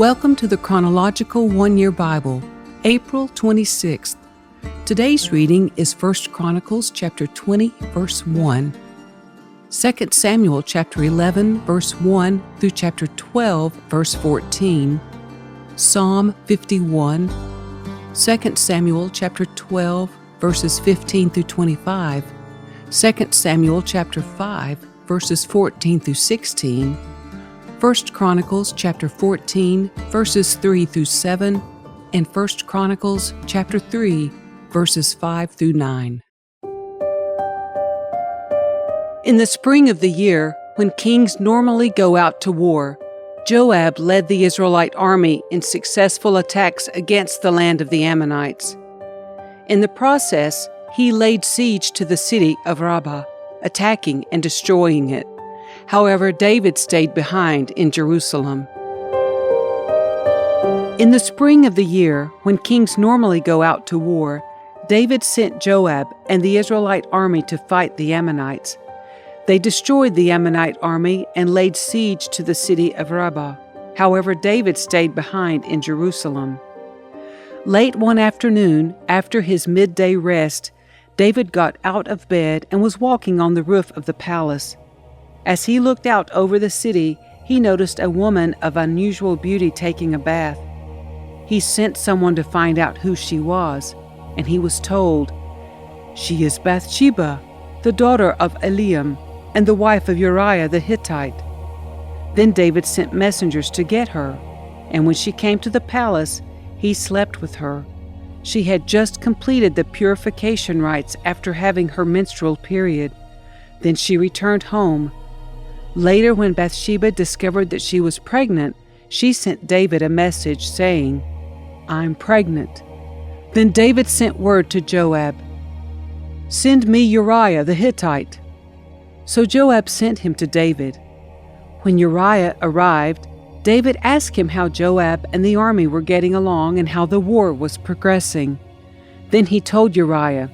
Welcome to the Chronological One-Year Bible, April 26th. Today's reading is 1 Chronicles chapter 20, verse 1, 2 Samuel chapter 11, verse 1 through chapter 12, verse 14, Psalm 51, 2 Samuel chapter 12, verses 15 through 25, 2 Samuel chapter 5, verses 14 through 16, 1 Chronicles chapter 14, verses 3 through 7, and 1 Chronicles chapter 3, verses 5 through 9. In the spring of the year, when kings normally go out to war, Joab led the Israelite army in successful attacks against the land of the Ammonites. In the process, he laid siege to the city of Rabbah, attacking and destroying it. However, David stayed behind in Jerusalem. In the spring of the year, when kings normally go out to war, David sent Joab and the Israelite army to fight the Ammonites. They destroyed the Ammonite army and laid siege to the city of Rabbah. However, David stayed behind in Jerusalem. Late one afternoon, after his midday rest, David got out of bed and was walking on the roof of the palace. As he looked out over the city, he noticed a woman of unusual beauty taking a bath. He sent someone to find out who she was, and he was told, "She is Bathsheba, the daughter of Eliam, and the wife of Uriah the Hittite." Then David sent messengers to get her, and when she came to the palace, he slept with her. She had just completed the purification rites after having her menstrual period. Then she returned home. Later, when Bathsheba discovered that she was pregnant, she sent David a message saying, "I'm pregnant." Then David sent word to Joab, "Send me Uriah the Hittite." So Joab sent him to David. When Uriah arrived, David asked him how Joab and the army were getting along and how the war was progressing. Then he told Uriah,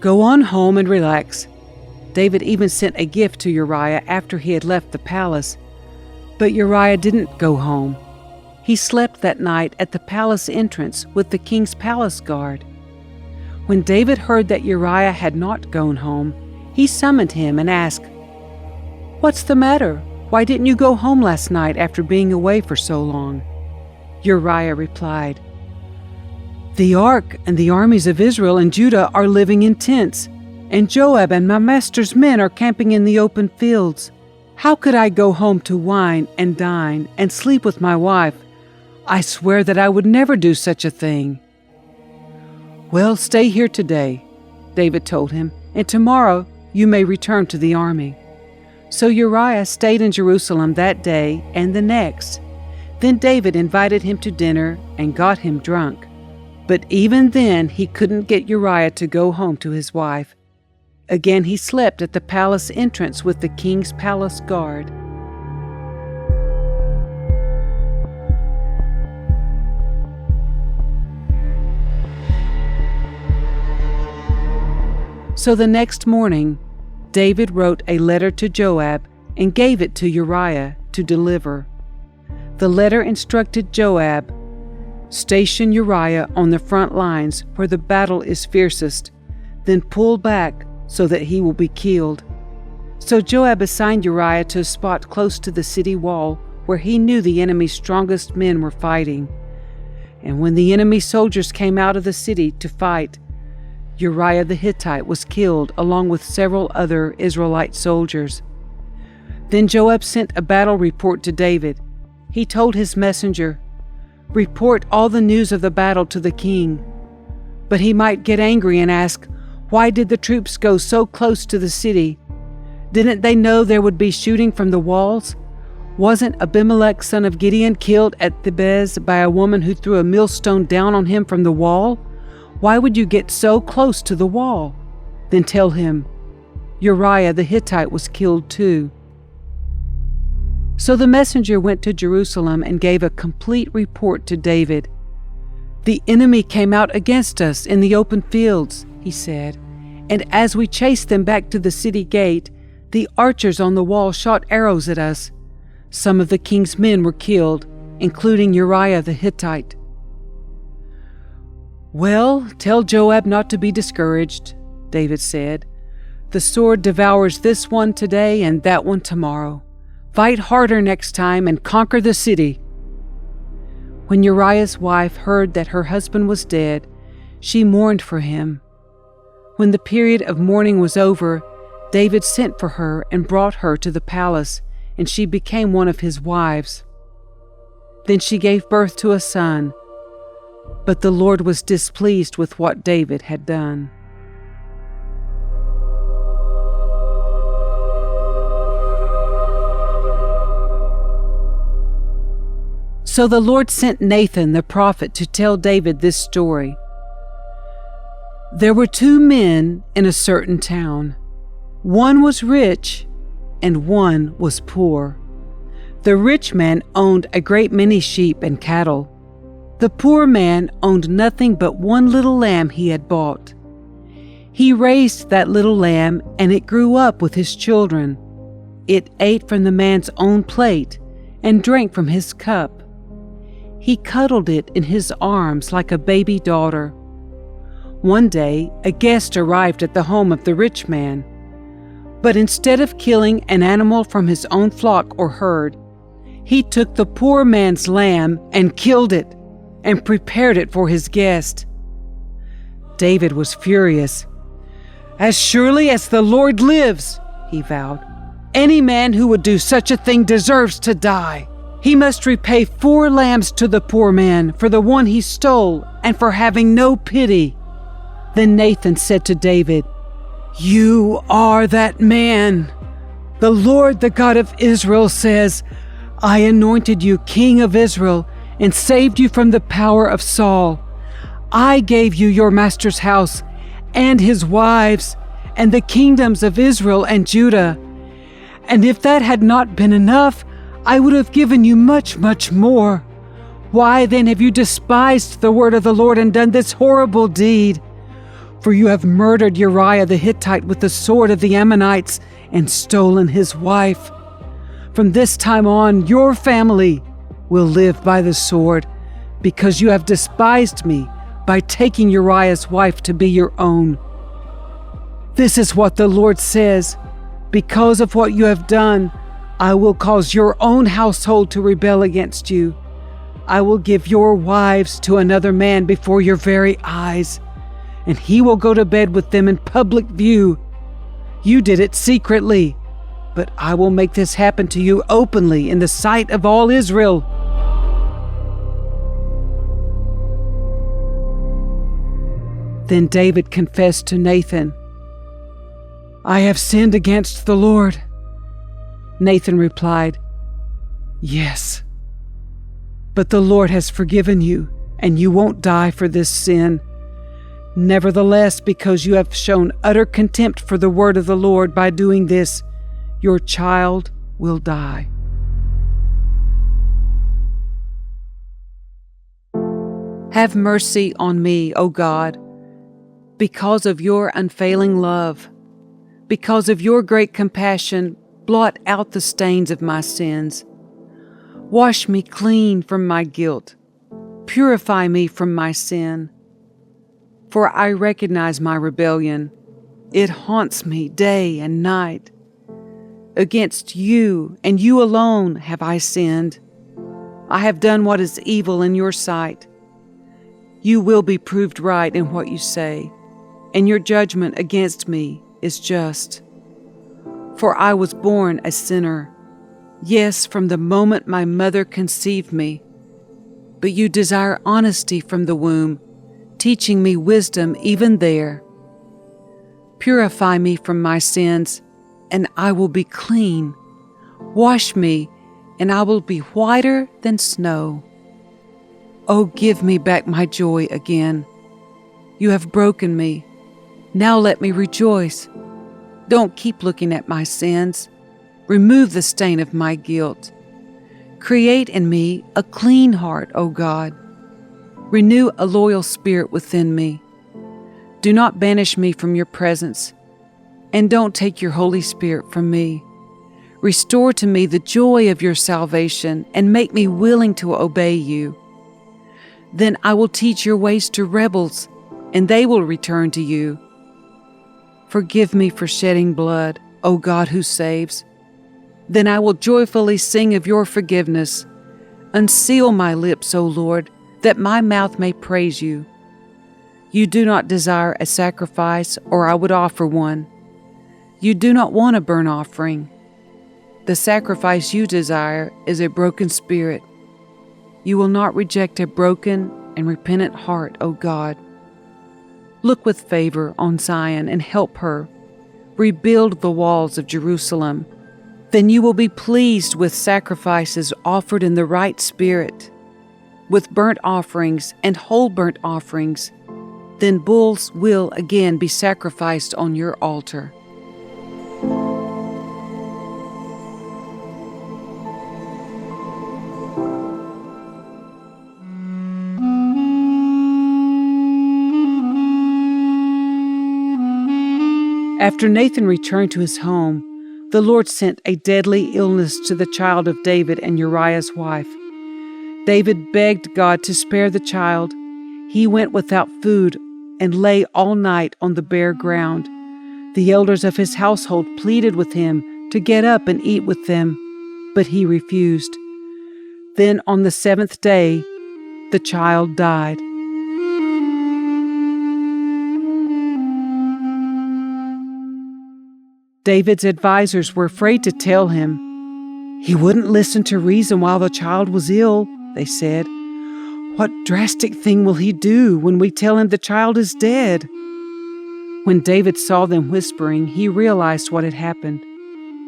"Go on home and relax." David even sent a gift to Uriah after he had left the palace. But Uriah didn't go home. He slept that night at the palace entrance with the king's palace guard. When David heard that Uriah had not gone home, he summoned him and asked, "What's the matter? Why didn't you go home last night after being away for so long?" Uriah replied, "The ark and the armies of Israel and Judah are living in tents, and Joab and my master's men are camping in the open fields. How could I go home to wine and dine and sleep with my wife? I swear that I would never do such a thing." "Well, stay here today," David told him, "and tomorrow you may return to the army." So Uriah stayed in Jerusalem that day and the next. Then David invited him to dinner and got him drunk. But even then he couldn't get Uriah to go home to his wife. Again he slept at the palace entrance with the king's palace guard. So the next morning, David wrote a letter to Joab and gave it to Uriah to deliver. The letter instructed Joab, "Station Uriah on the front lines where the battle is fiercest, then pull back so that he will be killed." So Joab assigned Uriah to a spot close to the city wall where he knew the enemy's strongest men were fighting. And when the enemy soldiers came out of the city to fight, Uriah the Hittite was killed along with several other Israelite soldiers. Then Joab sent a battle report to David. He told his messenger, "Report all the news of the battle to the king." But he might get angry and ask, "Why did the troops go so close to the city? Didn't they know there would be shooting from the walls? Wasn't Abimelech son of Gideon killed at Thebez by a woman who threw a millstone down on him from the wall? Why would you get so close to the wall?" Then tell him, "Uriah the Hittite was killed too." So the messenger went to Jerusalem and gave a complete report to David. "The enemy came out against us in the open fields," he said, "and as we chased them back to the city gate, the archers on the wall shot arrows at us. Some of the king's men were killed, including Uriah the Hittite. "Well, tell Joab not to be discouraged," David said. "The sword devours this one today and that one tomorrow. Fight harder next time and conquer the city." When Uriah's wife heard that her husband was dead, she mourned for him. When the period of mourning was over, David sent for her and brought her to the palace, and she became one of his wives. Then she gave birth to a son, but the Lord was displeased with what David had done. So the Lord sent Nathan the prophet to tell David this story. There were 2 men in a certain town. One was rich and one was poor. The rich man owned a great many sheep and cattle. The poor man owned nothing but one little lamb he had bought. He raised that little lamb, and it grew up with his children. It ate from the man's own plate and drank from his cup. He cuddled it in his arms like a baby daughter. One day, a guest arrived at the home of the rich man. But instead of killing an animal from his own flock or herd, he took the poor man's lamb and killed it and prepared it for his guest. David was furious. "As surely as the Lord lives," he vowed, "any man who would do such a thing deserves to die. He must repay 4 lambs to the poor man for the one he stole and for having no pity." Then Nathan said to David, "You are that man. The Lord, the God of Israel, says, I anointed you king of Israel and saved you from the power of Saul. I gave you your master's house and his wives and the kingdoms of Israel and Judah. And if that had not been enough, I would have given you much, much more. Why then have you despised the word of the Lord and done this horrible deed? For you have murdered Uriah the Hittite with the sword of the Ammonites and stolen his wife. From this time on, your family will live by the sword, because you have despised me by taking Uriah's wife to be your own. This is what the Lord says, because of what you have done, I will cause your own household to rebel against you. I will give your wives to another man before your very eyes, and he will go to bed with them in public view. You did it secretly, but I will make this happen to you openly in the sight of all Israel." Then David confessed to Nathan, "I have sinned against the Lord." Nathan replied, "Yes, but the Lord has forgiven you, and you won't die for this sin. Nevertheless, because you have shown utter contempt for the word of the Lord by doing this, your child will die." Have mercy on me, O God, because of your unfailing love. Because of your great compassion, blot out the stains of my sins. Wash me clean from my guilt. Purify me from my sin. For I recognize my rebellion. It haunts me day and night. Against you and you alone have I sinned. I have done what is evil in your sight. You will be proved right in what you say, and your judgment against me is just. For I was born a sinner, yes, from the moment my mother conceived me. But you desire honesty from the womb, teaching me wisdom even there. Purify me from my sins, and I will be clean. Wash me, and I will be whiter than snow. Oh, give me back my joy again. You have broken me. Now let me rejoice. Don't keep looking at my sins. Remove the stain of my guilt. Create in me a clean heart, O God. Renew a loyal spirit within me. Do not banish me from your presence, and don't take your Holy Spirit from me. Restore to me the joy of your salvation and make me willing to obey you. Then I will teach your ways to rebels, and they will return to you. Forgive me for shedding blood, O God who saves. Then I will joyfully sing of your forgiveness. Unseal my lips, O Lord, that my mouth may praise you. You do not desire a sacrifice, or I would offer one. You do not want a burnt offering. The sacrifice you desire is a broken spirit. You will not reject a broken and repentant heart, O God. Look with favor on Zion and help her. Rebuild the walls of Jerusalem. Then you will be pleased with sacrifices offered in the right spirit, with burnt offerings and whole burnt offerings. Then bulls will again be sacrificed on your altar. After Nathan returned to his home, the Lord sent a deadly illness to the child of David and Uriah's wife. David begged God to spare the child. He went without food and lay all night on the bare ground. The elders of his household pleaded with him to get up and eat with them, but he refused. Then on the 7th day, the child died. David's advisors were afraid to tell him. He wouldn't listen to reason while the child was ill, they said. What drastic thing will he do when we tell him the child is dead? When David saw them whispering, he realized what had happened.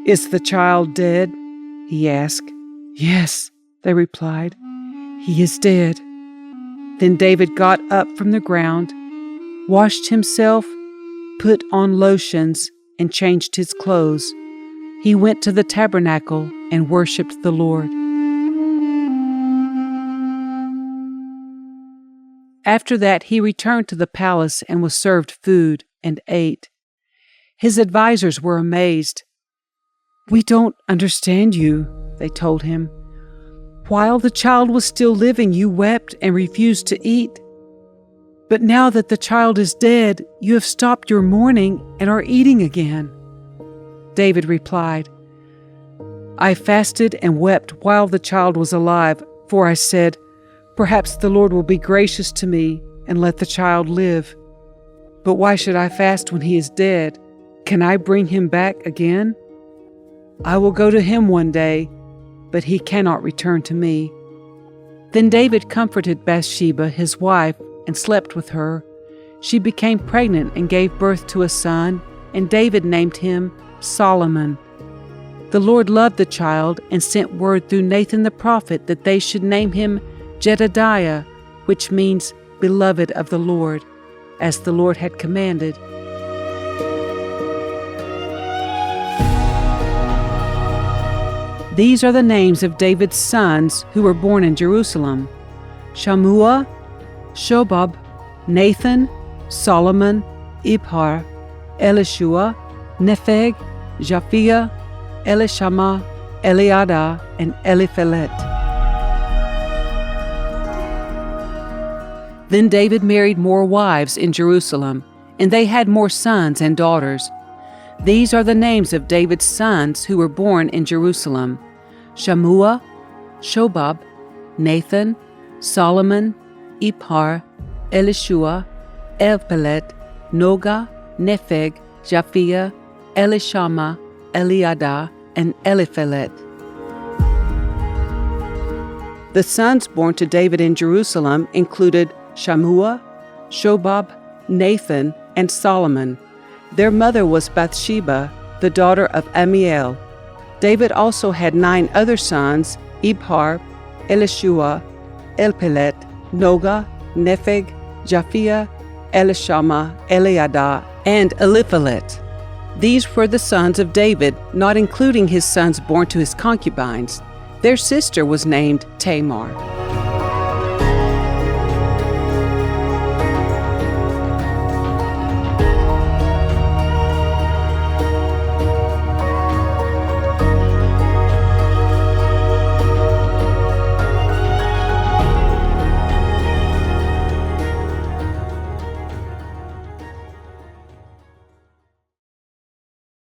Is the child dead? He asked. Yes, they replied. He is dead. Then David got up from the ground, washed himself, put on lotions, and changed his clothes. He went to the tabernacle and worshipped the Lord. After that, he returned to the palace and was served food and ate. His advisors were amazed. We don't understand you, they told him. While the child was still living, you wept and refused to eat. But now that the child is dead, you have stopped your mourning and are eating again. David replied, I fasted and wept while the child was alive, for I said, perhaps the Lord will be gracious to me and let the child live. But why should I fast when he is dead? Can I bring him back again? I will go to him one day, but he cannot return to me. Then David comforted Bathsheba, his wife, and slept with her. She became pregnant and gave birth to a son, and David named him Solomon. The Lord loved the child and sent word through Nathan the prophet that they should name him Jedediah, which means beloved of the Lord, as the Lord had commanded. These are the names of David's sons who were born in Jerusalem: Shammua, Shobab, Nathan, Solomon, Ibhar, Elishua, Nepheg, Japhia, Elishama, Eliada, and Eliphelet. Then David married more wives in Jerusalem, and they had more sons and daughters. These are the names of David's sons who were born in Jerusalem: Shammua, Shobab, Nathan, Solomon, Ibhar, Elishua, Elphelet, Noga, Nepheg, Japhia, Elishama, Eliada, and Eliphelet. The sons born to David in Jerusalem included Shammua, Shobab, Nathan, and Solomon. Their mother was Bathsheba, the daughter of Amiel. David also had 9 other sons: Ibhar, Elishua, Elphelet, Noga, Nepheg, Japhia, Elishama, Eliada, and Eliphelet. These were the sons of David, not including his sons born to his concubines. Their sister was named Tamar.